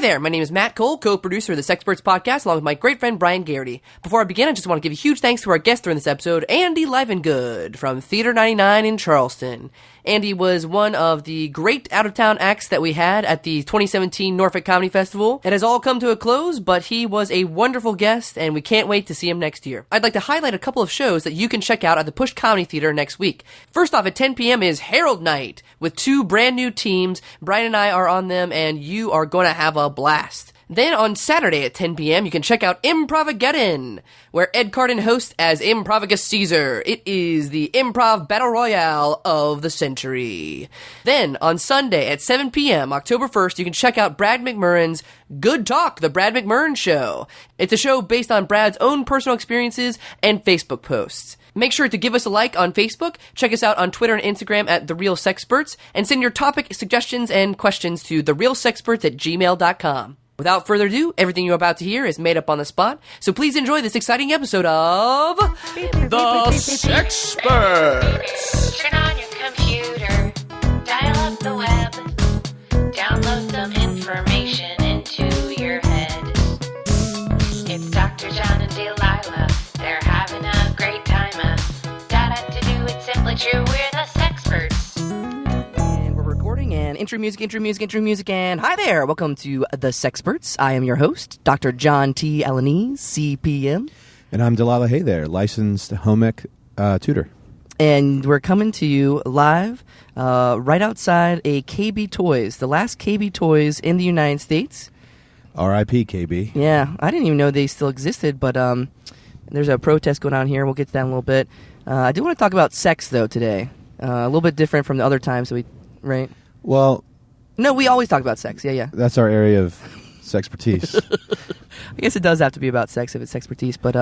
there, my name is Matt Cole, co-producer of the Sexperts podcast, along with my great friend Brian Garrity. Before I begin, I just want to give a huge thanks to our guest during this episode, Andy Livengood from Theater 99 in Charleston. Andy was one of the great out-of-town acts that we had at the 2017 Norfolk Comedy Festival. It has all come to a close, but he was a wonderful guest, and we can't wait to see him next year. I'd like to highlight a couple of shows that you can check out at the Push Comedy Theater next week. First off, at 10 p.m. is Herald Night, with two brand new teams. Brian and I are on them, and you are going to have a blast. Then on Saturday at 10 p.m., you can check out Improvageddon, where Ed Carden hosts as Improvagus Caesar. It is the improv battle royale of the century. Then on Sunday at 7 p.m., October 1st, you can check out Brad McMurran's Good Talk, The Brad McMurran Show. It's a show based on Brad's own personal experiences and Facebook posts. Make sure to give us a like on Facebook, check us out on Twitter and Instagram at The Real Sexperts, and send your topic suggestions and questions to therealsexperts@gmail.com. Without further ado, everything you're about to hear is made up on the spot, so please enjoy this exciting episode of The Sexperts. Turn on your computer, dial up the web, download some information into your head. It's Dr. John and Delilah, they're having a great time. Data to do, it's simply true, we're the Sexperts. And intro music, and hi there! Welcome to The Sexperts. I am your host, Dr. John T. Alanese, CPM. And I'm Delilah. Hey there, licensed home ec tutor. And we're coming to you live right outside a KB Toys, the last KB Toys in the United States. R.I.P. KB. Yeah, I didn't even know they still existed, but there's a protest going on here. We'll get to that in a little bit. I do want to talk about sex, though, today. A little bit different from the other times, right? Well, no, we always talk about sex. Yeah. That's our area of sexpertise. I guess it does have to be about sex if it's expertise, but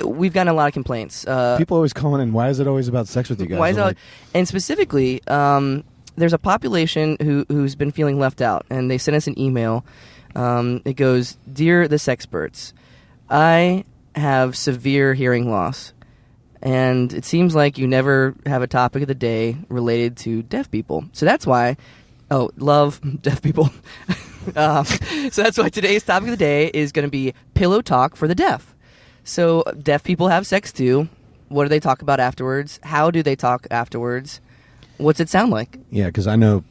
we've gotten a lot of complaints. People always calling in, why is it always about sex with you guys? And specifically, there's a population who's been feeling left out, and they sent us an email. It goes, "Dear the Sexperts, I have severe hearing loss. And it seems like you never have a topic of the day related to deaf people. So that's why, love deaf people. So that's why today's topic of the day is going to be pillow talk for the deaf. So deaf people have sex too. What do they talk about afterwards? How do they talk afterwards? What's it sound like? Yeah, because I know,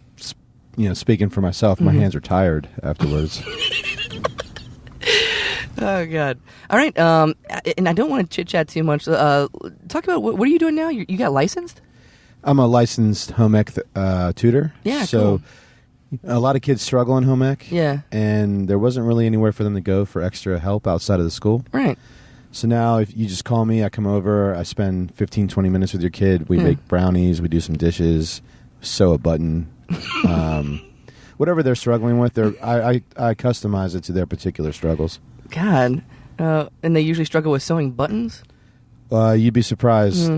speaking for myself, my hands are tired afterwards. Oh, God. All right. And I don't want to chit-chat too much. Talk about what are you doing now? You got licensed? I'm a licensed home ec tutor. Yeah, so cool. A lot of kids struggle in home ec. Yeah. And there wasn't really anywhere for them to go for extra help outside of the school. Right. So now if you just call me, I come over, I spend 15, 20 minutes with your kid. We make brownies, we do some dishes, sew a button. Whatever they're struggling with, I customize it to their particular struggles. God. And they usually struggle with sewing buttons? You'd be surprised.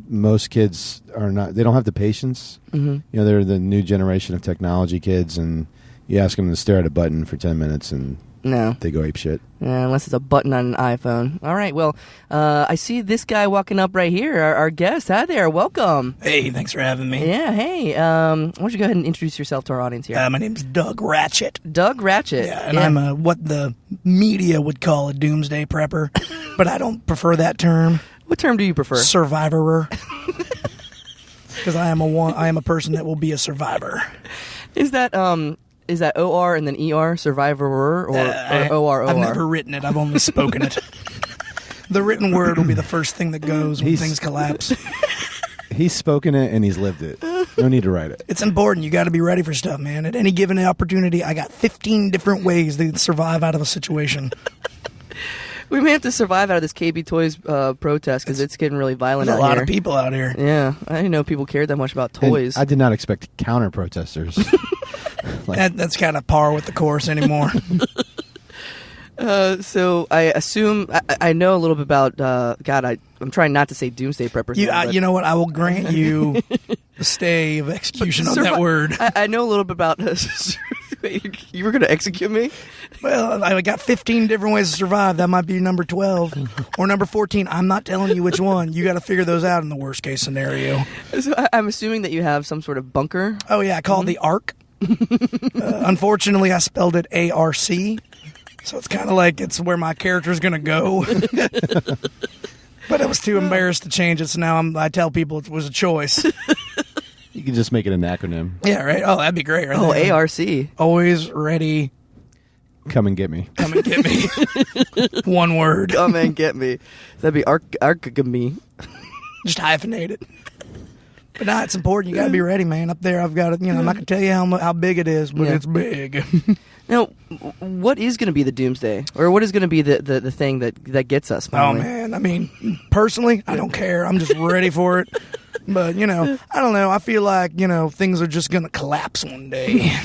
Most kids they don't have the patience. Mm-hmm. They're the new generation of technology kids, and you ask them to stare at a button for 10 minutes, and they go ape shit. Yeah, unless it's a button on an iPhone. All right, well, I see this guy walking up right here, our guest. Hi there, welcome. Hey, thanks for having me. Yeah, hey. Why don't you go ahead and introduce yourself to our audience here? My name's Doug Ratchet. Doug Ratchet. Yeah, and I'm what the media would call a doomsday prepper, but I don't prefer that term. What term do you prefer? Survivorer. Because I am a person that will be a survivor. Is that OR and then ER, survivorer, or OR? I've never written it. I've only spoken it. The written word will be the first thing that goes when things collapse. He's spoken it and he's lived it. No need to write it. It's important. You got to be ready for stuff, man. At any given opportunity, I got 15 different ways to survive out of a situation. We may have to survive out of this KB Toys protest because it's getting really violent out here. There's a lot of people out here. Yeah, I didn't know people cared that much about toys. And I did not expect counter-protesters. That's kind of par with the course anymore. So I assume I know a little bit about I'm trying not to say doomsday preppers. You know what? I will grant you the stay of execution on that word. I know a little bit about. You were going to execute me? Well, I got 15 different ways to survive. That might be number 12 or number 14. I'm not telling you which one. You got to figure those out in the worst case scenario. So I'm assuming that you have some sort of bunker. Oh yeah, I call it the Ark. Unfortunately, I spelled it A-R-C, so it's kind of like it's where my character's going to go. But I was too embarrassed to change it, so now I tell people it was a choice. You can just make it an acronym. Yeah, right? Oh, that'd be great. Right Oh, there. ARC. Always ready. Come and get me. Come and get me. One word. Come and get me. That'd be archagamy. Just hyphenate it. But nah, it's important. You got to be ready, man. Up there, I've got it. I'm not going to tell you how big it is, but it's big. Now, what is going to be the doomsday? Or what is going to be the thing that gets us finally? Oh, man. I mean, personally, I don't care. I'm just ready for it. But, I don't know. I feel like, things are just going to collapse one day.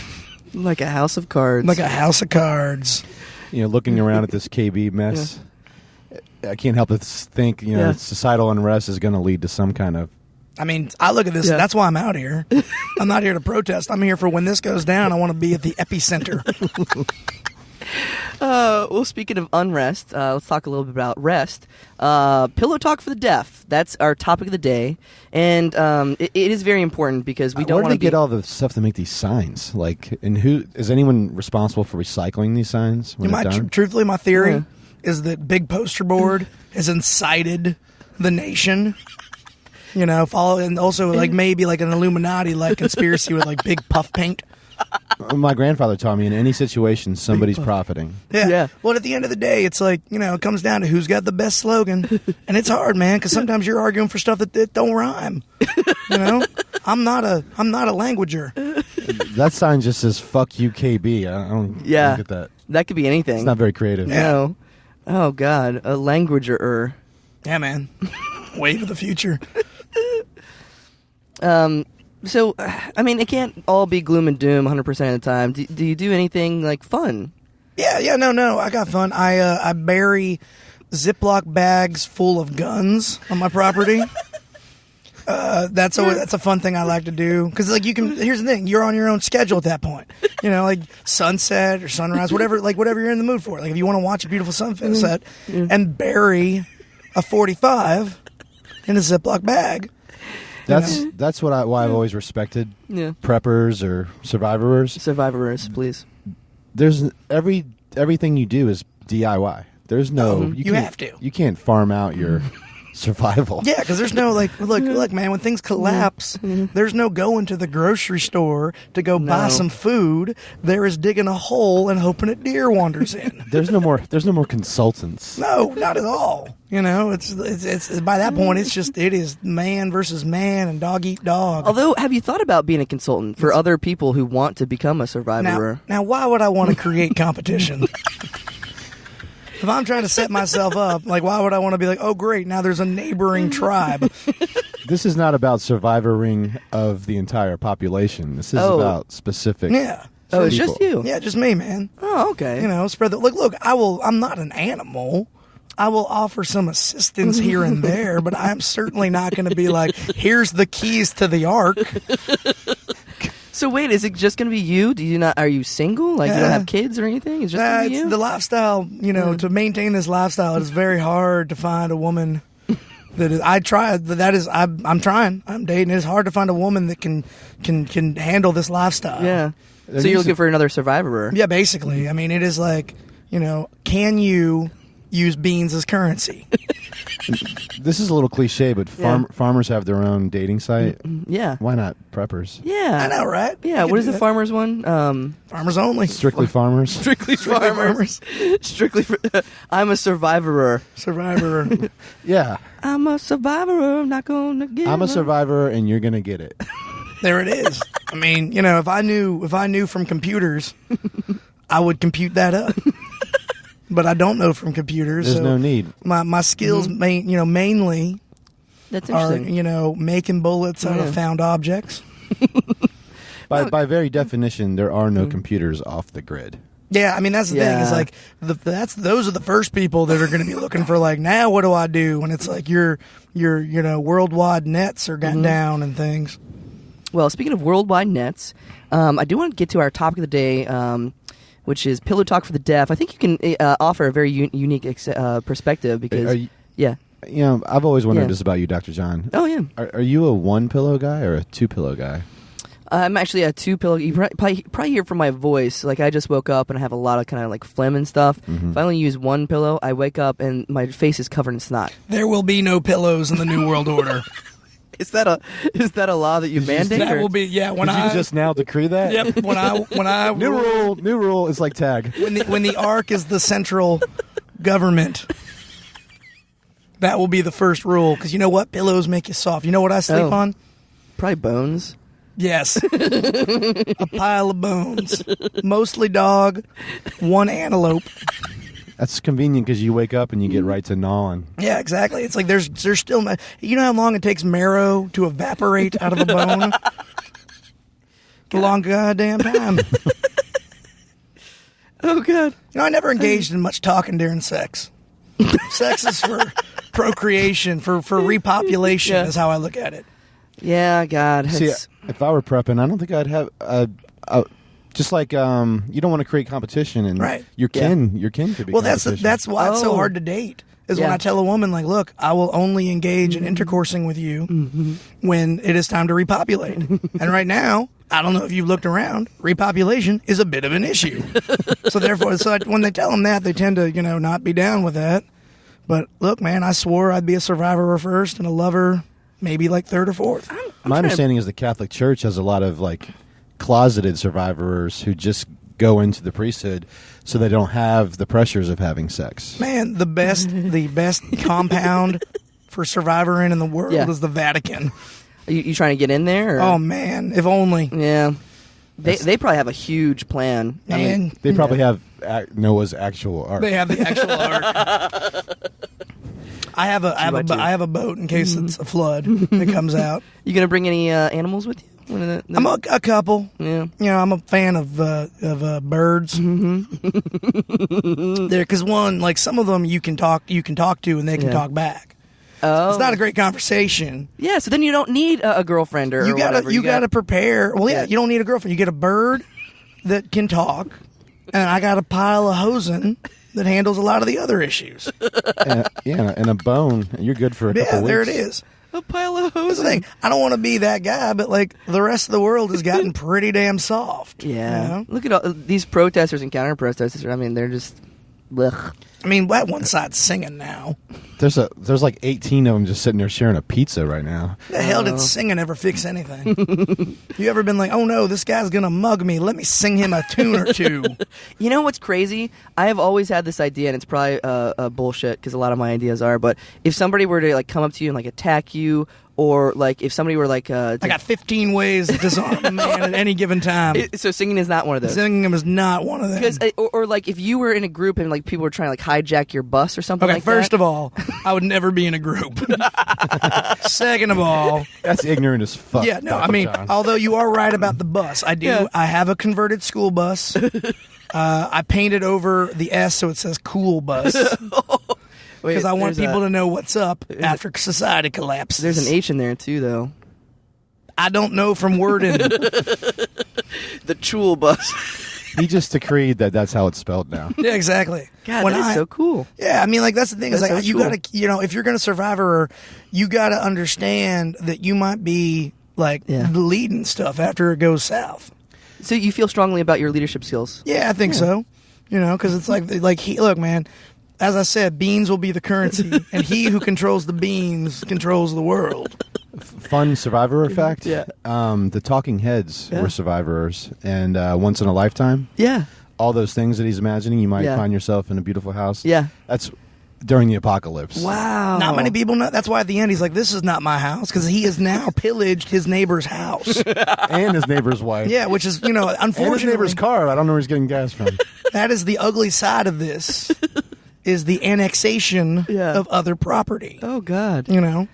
Like a house of cards. Like a house of cards. Looking around at this KB mess, I can't help but think, societal unrest is going to lead to some kind of... I mean, I look at this, and that's why I'm out here. I'm not here to protest. I'm here for when this goes down, I want to be at the epicenter. Well, speaking of unrest, let's talk a little bit about rest. Pillow talk for the deaf. That's our topic of the day. And it is very important because we don't want to get all the stuff to make these signs? And who is anyone responsible for recycling these signs when they're done? Truthfully, my theory is that Big Poster Board has incited the nation. Follow, and also maybe like an Illuminati conspiracy with big puff paint. My grandfather taught me in any situation somebody's profiting. Yeah. Well, at the end of the day, it's it comes down to who's got the best slogan, and it's hard, man, because sometimes you're arguing for stuff that don't rhyme. I'm not a languager. That sign just says "fuck you, KB." I don't get that. That could be anything. It's not very creative. Yeah. No. Oh God, a languager. Yeah, man. Wave of the future. So, I mean, it can't all be gloom and doom 100% of the time. Do you do anything fun? Yeah, no, I got fun. I bury Ziploc bags full of guns on my property. That's a fun thing I like to do because here's the thing, you're on your own schedule at that point. Sunset or sunrise, whatever you're in the mood for. If you want to watch a beautiful sunset and bury a 45 in a Ziploc bag. That's why I've always respected preppers or survivors. Survivors, please. There's everything you do is DIY. There's no you have to. You can't farm out your survival. Yeah, because there's no look, man. When things collapse, there's no going to the grocery store to go buy some food. There is digging a hole and hoping a deer wanders in. There's no more consultants. No, not at all. It's by that point, it is man versus man and dog eat dog. Although, have you thought about being a consultant for other people who want to become a survivor? Now why would I want to create competition? If I'm trying to set myself up, why would I want to be oh, great, now there's a neighboring tribe? This is not about survivoring of the entire population. This is about specific Yeah. Oh, it's people. just you? Yeah, just me, man. Oh, okay. Spread the... Look, I'm not an animal. I will offer some assistance here and there, but I'm certainly not going to be here's the keys to the ark. So wait, is it just going to be you? Are you single? You don't have kids or anything? It's just going to be you? The lifestyle, to maintain this lifestyle, it's very hard to find a woman that is, I'm trying. I'm dating. It's hard to find a woman that can handle this lifestyle. Yeah. So you're looking for another survivor. Yeah, basically. I mean, it is can you use beans as currency? This is a little cliche, but farmers have their own dating site. Yeah. Why not preppers? Yeah. I know, right? Yeah. What is the farmers one? Farmers only. Strictly farmers. Strictly farmers. Strictly. I'm a survivor. Survivor. Yeah. I'm a survivor. I'm not gonna get. I'm a survivor, and you're gonna get it. There it is. I mean, if I knew from computers, I would compute that up. But I don't know from computers. There's no need. My skills, mainly That's are interesting. making bullets out of found objects. By very definition, there are no computers off the grid. Yeah, I mean that's the thing. It's those are the first people that are going to be looking for now what do I do when it's your worldwide nets are got down and things. Well, speaking of worldwide nets, I do want to get to our topic of the day. Which is Pillow Talk for the Deaf. I think you can offer a very unique perspective because, I've always wondered this about you, Dr. John. Oh, yeah. Are you a one pillow guy or a two pillow guy? I'm actually a 2-pillow. You probably hear from my voice. Like, I just woke up and I have a lot of kind of like phlegm and stuff. If I only use 1 pillow, I wake up and my face is covered in snot. There will be no pillows in the New World Order. Is that a law that you mandate? That will be when Did you just now decree that? Yep. When I New rule. It's like tag. When the Ark is the central government, that will be the first rule. Because you know what? Pillows make you soft. You know what I sleep on? Probably bones. Yes. A pile of bones. Mostly dog. 1 antelope. That's convenient because you wake up and you get right to gnawing. Yeah, exactly. It's like there's still... You know how long it takes marrow to evaporate out of a bone? A long goddamn time. Oh, God. You know, I never engaged in much talking during sex. Sex is for procreation, for repopulation is how I look at it. Yeah, God. See, if I were prepping, I don't think I'd have... just like you don't want to create competition, and your kin could be. Well, that's why it's so hard to date. Is when I tell a woman, like, look, I will only engage in intercoursing with you when it is time to repopulate. And right now, I don't know if you've looked around, repopulation is a bit of an issue. So therefore, when they tell them that, they tend to not be down with that. But look, man, I swore I'd be a survivor first and a lover maybe like third or fourth. My understanding is the Catholic Church has a lot of like closeted survivors who just go into the priesthood so they don't have the pressures of having sex. Man, the best compound for survivor in the world is the Vatican. Are you trying to get in there? Or? Oh man, if only. Yeah. They probably have a huge plan. Man, they probably have Noah's actual ark. They have the actual ark. I have a boat in case it's a flood that comes out. You gonna bring any animals with you? I'm a couple. Yeah. I'm a fan of birds. There, because one, like some of them you can talk to and they can talk back. Oh. It's not a great conversation. Yeah, so then you don't need a girlfriend or whatever. You gotta prepare. Well, yeah, you don't need a girlfriend. You get a bird that can talk, and I got a pile of hosen that handles a lot of the other issues. And a bone. You're good for a couple weeks. There it is. A pile of hosen. That's the thing. I don't want to be that guy, but like the rest of the world has gotten pretty damn soft. Yeah. You know? Look at all these protesters and counter protesters. I mean, they're just. Blech. I mean, that one side's singing now. There's like 18 of them just sitting there sharing a pizza right now. The hell did singing ever fix anything? You ever been like, oh no, this guy's gonna mug me, let me sing him a tune or two? You know what's crazy? I have always had this idea, and it's probably bullshit because a lot of my ideas are, but if somebody were to like come up to you and like attack you, or like if somebody were like I got 15 ways to disarm a man at any given time. So singing is not one of those. Singing is not one of them. Because or like if you were in a group and like people were trying to like hijack your bus or something like that. First of all, I would never be in a group. Second of all, that's ignorant as fuck. Yeah, no, I mean, although you are right about the bus, I do. Yeah. I have a converted school bus. I painted over the S so it says cool bus. Because I want people to know what's up after society collapses. There's an H in there too, though. I don't know from wording. The Chul bus. He just decreed that that's how it's spelled now. Yeah, exactly. God, that is so cool. Yeah, I mean, like that's the thing. Is like you cool. gotta, if you're gonna survive her, you gotta understand that you might be like leading stuff after it goes south. So you feel strongly about your leadership skills? Yeah, I think so. Because it's like look, man. As I said, beans will be the currency, and he who controls the beans controls the world. Fun survivor fact. Yeah. The Talking Heads were survivors, and once in a lifetime. Yeah. All those things that he's imagining, you might find yourself in a beautiful house. Yeah. That's during the apocalypse. Wow. Not many people know. That's why at the end he's like, "This is not my house," because he has now pillaged his neighbor's house and his neighbor's wife. Yeah, which is unfortunately and his neighbor's car. I don't know where he's getting gas from. That is the ugly side of this. Is the annexation of other property. Oh, God. Wow.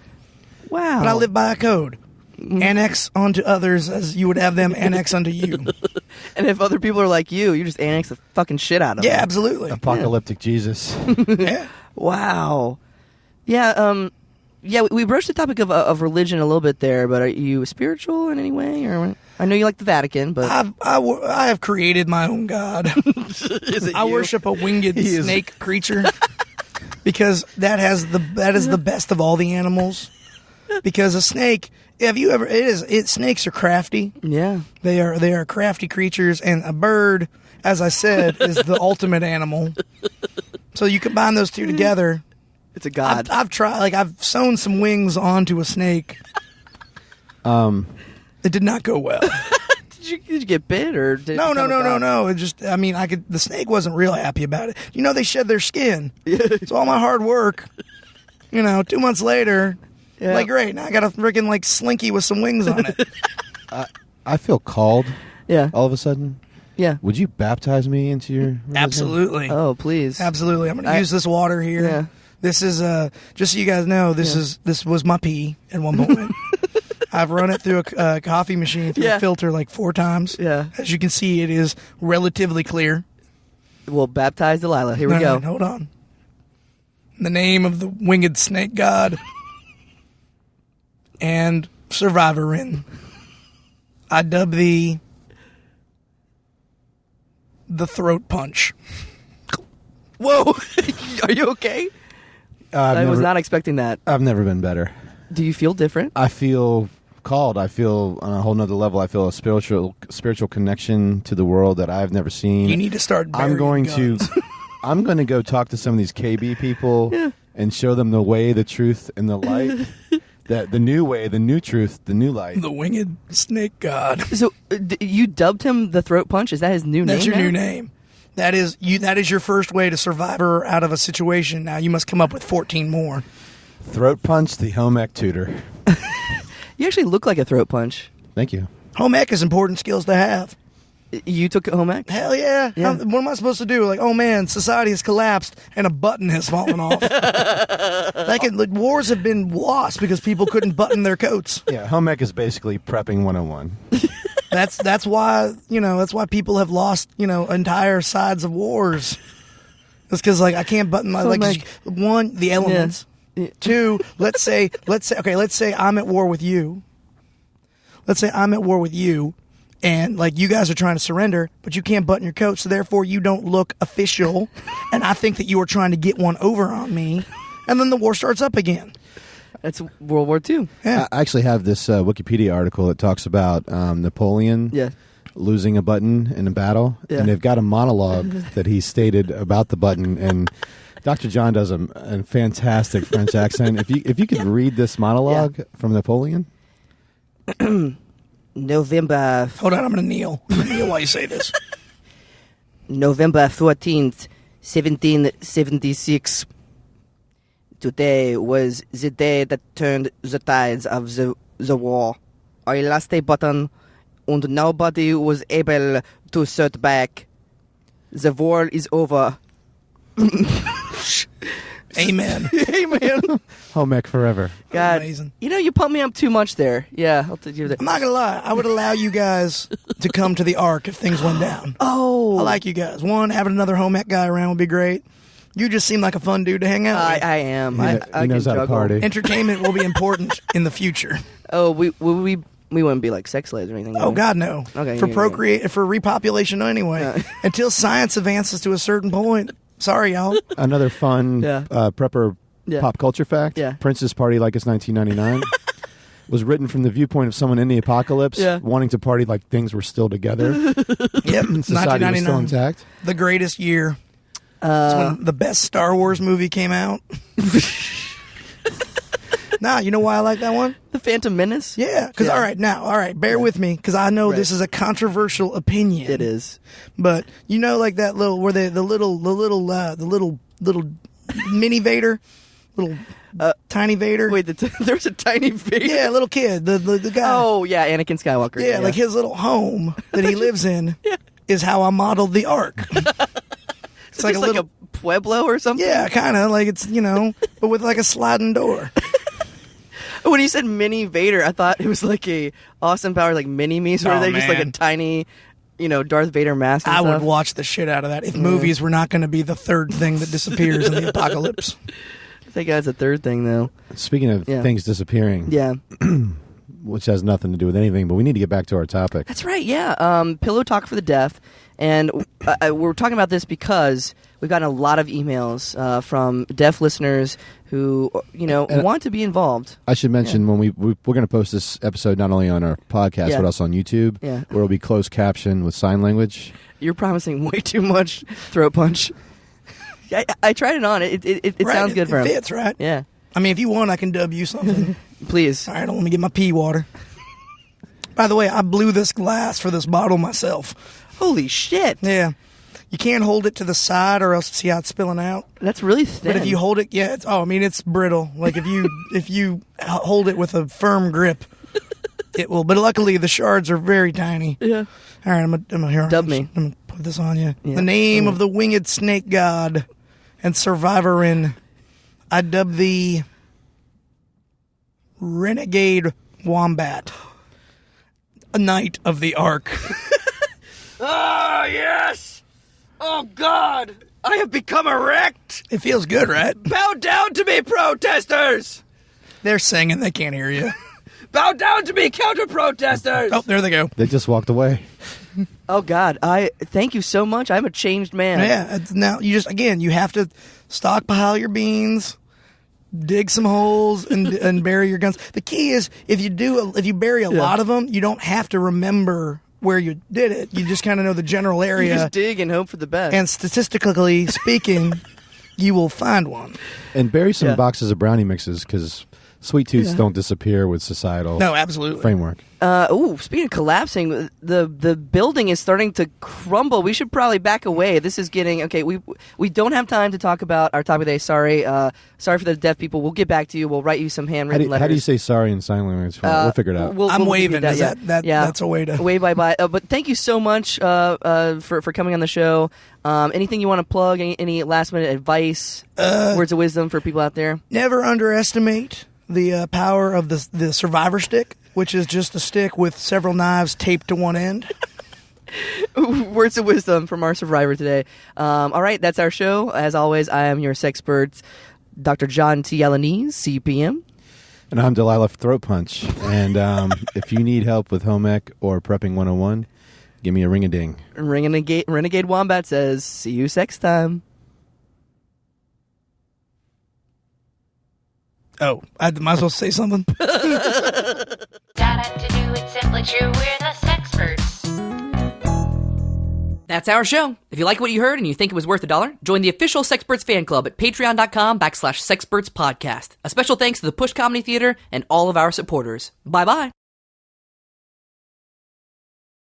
But I live by a code. Annex onto others as you would have them annex unto you. And if other people are like you just annex the fucking shit out of them. Yeah, absolutely. Apocalyptic Jesus. Yeah. Wow. Yeah, we broached the topic of religion a little bit there, but are you spiritual in any way? Or I know you like the Vatican, but I have created my own god. I worship a winged snake creature because that is the best of all the animals. because a snake. Have you ever? Snakes are crafty. Yeah. They are crafty creatures, and a bird, as I said, is the ultimate animal. So you combine those two together. It's a god. I've tried. Like I've sewn some wings onto a snake. It did not go well. Did you get bit or did No. it become a god? It just, I mean, the snake wasn't real happy about it. You know, they shed their skin. So all my hard work, 2 months later, Yeah. like, great, now I got a freaking, like, slinky with some wings on it. I feel called Yeah. all of a sudden. Yeah. Would you baptize me into your religion? Absolutely. Oh, please. Absolutely. I'm going to use this water here. Yeah. This is, just so you guys know, this was my pee at one point. I've run it through a coffee machine through a filter like 4 times. Yeah. As you can see, it is relatively clear. We'll baptize Delilah. Here we go. Right, hold on. In the name of the winged snake god and survivorin, I dub thee the throat punch. Whoa. Are you okay? I was not expecting that. I've never been better. Do you feel different? I feel called. I feel on a whole nother level. I feel a spiritual connection to the world that I've never seen. You need to start I'm going guns. I'm going to go talk to some of these KB people and show them the way, the truth, and the light. The new way, the new truth, the new light. The winged snake god. So you dubbed him the throat punch? Is that his new name? That's your now? new name. That is your first way to survive out of a situation. Now you must come up with 14 more. Throat punch, the home ec tutor. You actually look like a throat punch. Thank you. Home ec is important skills to have. You took it home ec? Hell yeah. Yeah. What am I supposed to do? Like, oh man, society has collapsed and a button has fallen off. Wars have been lost because people couldn't button their coats. Yeah, home ec is basically prepping 101. That's why people have lost, entire sides of wars. It's because I can't button my one, the elements. Yeah. 2, let's say I'm at war with you. Let's say I'm at war with you, and you guys are trying to surrender, but you can't button your coat, so therefore you don't look official, and I think that you are trying to get one over on me, and then the war starts up again. That's World War II. Yeah. I actually have this Wikipedia article that talks about Napoleon losing a button in a battle, and they've got a monologue that he stated about the button, and Dr. John does a fantastic French accent. If you could read this monologue from Napoleon. November. Hold on, I'm going to kneel. I'm going to kneel while you say this. November 14th, 1776. Today was the day that turned the tides of the war. I lost a button, and nobody was able to set back. The war is over. Amen. Amen. Home ec forever. God, Amazing. You pumped me up too much there. Yeah, I'll give you that. I'm not going to lie. I would allow you guys to come to the Ark if things went down. Oh, I like you guys. One, having another home ec guy around would be great. You just seem like a fun dude to hang out with. I am. He I knows can how to juggle. party. Entertainment will be important in the future. Oh, we wouldn't be like sex slaves or anything. Oh would we? God, no. Okay, For yeah. for repopulation anyway. Yeah. Until science advances to a certain point. Sorry, y'all. Another fun prepper pop culture fact. Yeah. Prince's Party Like It's 1999 was written from the viewpoint of someone in the apocalypse wanting to party like things were still together. Yep. Society was still 1999. intact. The greatest year. It's when the best Star Wars movie came out. Nah, you know why I like that one? The Phantom Menace. Yeah, because all right, bear with me, because I know Right. this is a controversial opinion. It is. But like that little where the little mini Vader, little tiny Vader. Wait, there's a tiny Vader. Yeah, little kid, the guy. Oh yeah, Anakin Skywalker. yeah, like his little home that he lives in is how I modeled the Ark. It's like a Pueblo or something. yeah, kind of like it's but with like a sliding door. When you said mini Vader, I thought it was like a Austin Powers like mini me, sort of Oh, thing, just like a man. tiny, Darth Vader mask. And I stuff. would watch the shit out of that if movies were not going to be the third thing that disappears in the apocalypse. I think that's a third thing though. Speaking of Yeah. things disappearing, Yeah. which has nothing to do with anything, but we need to get back to our topic. That's right, yeah. Pillow Talk for the Deaf. And we're talking about this because we've gotten a lot of emails from deaf listeners who, want to be involved. I should mention when we're going to post this episode not only on our podcast, but also on YouTube, where it'll be closed caption with sign language. You're promising way too much, Throat Punch. I tried it on. It sounds good for him. It fits, right? Yeah. I mean, if you want, I can dub you something. Please. All right, let me get my pee water. By the way, I blew this glass for this bottle myself. Holy shit. Yeah. You can't hold it to the side or else see how it's spilling out. That's really thin. But if you hold it, it's brittle. Like if you hold it with a firm grip, it will. But luckily, the shards are very tiny. Yeah. All right, I'm gonna dub me. I'm gonna put this on you. Yeah. The name of the winged snake god and survivorin, I dub the renegade wombat, a knight of the Ark. Oh, yes! Oh, God! I have become erect! It feels good, right? Bow down to me, protesters! They're singing. They can't hear you. Bow down to me, counter-protesters! Oh, there they go. They just walked away. Oh, God. Thank you so much. I'm a changed man. Yeah. Now, you have to stockpile your beans, dig some holes, and bury your guns. The key is, if you bury a lot of them, you don't have to remember where you did it. You just kind of know the general area. You just dig and hope for the best. And statistically speaking, you will find one. And bury some boxes of brownie mixes, because sweet tooths don't disappear with societal framework. Speaking of collapsing, the building is starting to crumble. We should probably back away. This is getting okay. We don't have time to talk about our topic today. Sorry for the deaf people. We'll get back to you. We'll write you some handwritten letters. How do you say sorry in sign language? We'll figure it out. I'm waving. That's a way to wave bye. But thank you so much for coming on the show. Anything you want to plug? Any last minute advice? Words of wisdom for people out there? Never underestimate the power of the survivor stick, which is just a stick with several knives taped to one end. Words of wisdom from our survivor today. All right, that's our show. As always, I am your Sexperts, Dr. John T. Alanese, CPM. And I'm Delilah Throat Punch. And if you need help with home ec or prepping 101, give me a ring-a-ding. Renegade Wombat says, see you sex time. Oh, I might as well say something. Data to do it simply true, we're the Sexperts. That's our show. If you like what you heard and you think it was worth $1, join the official Sexperts fan club at patreon.com/Sexperts podcast. A special thanks to the Push Comedy Theater and all of our supporters. Bye-bye.